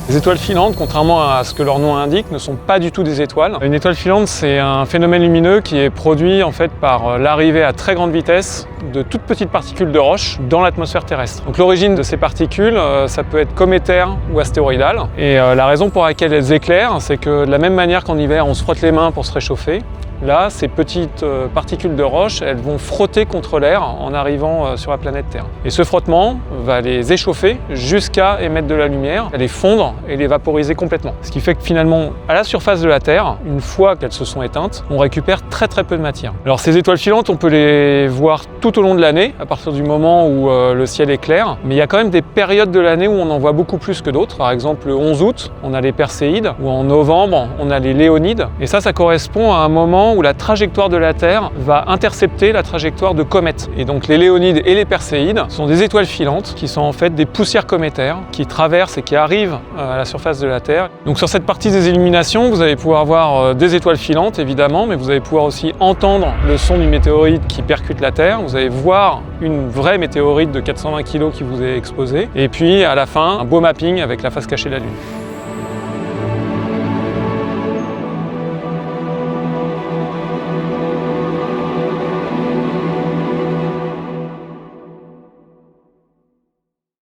Les étoiles filantes, contrairement à ce que leur nom indique, ne sont pas du tout des étoiles. Une étoile filante, c'est un phénomène lumineux qui est produit en fait par l'arrivée à très grande vitesse de toutes petites particules de roche dans l'atmosphère terrestre. Donc l'origine de ces particules, ça peut être cométaire ou astéroïdale. Et la raison pour laquelle elles éclairent, c'est que de la même manière qu'en hiver, on se frotte les mains pour se réchauffer, là, ces petites particules de roche, elles vont frotter contre l'air en arrivant sur la planète Terre. Et ce frottement va les échauffer jusqu'à émettre de la lumière, les fondre et les vaporiser complètement. Ce qui fait que finalement, à la surface de la Terre, une fois qu'elles se sont éteintes, on récupère très peu de matière. Alors ces étoiles filantes, on peut les voir tout au long de l'année, à partir du moment où le ciel est clair. Mais il y a quand même des périodes de l'année où on en voit beaucoup plus que d'autres. Par exemple, le 11 août, on a les Perséides, ou en novembre, on a les Léonides. Et ça correspond à un moment où la trajectoire de la Terre va intercepter la trajectoire de comètes. Et donc les Léonides et les Perséides sont des étoiles filantes qui sont en fait des poussières cométaires qui traversent et qui arrivent à la surface de la Terre. Donc sur cette partie des illuminations, vous allez pouvoir voir des étoiles filantes évidemment, mais vous allez pouvoir aussi entendre le son du météorite qui percute la Terre. Vous allez voir une vraie météorite de 420 kg qui vous est exposée. Et puis à la fin, un beau mapping avec la face cachée de la Lune.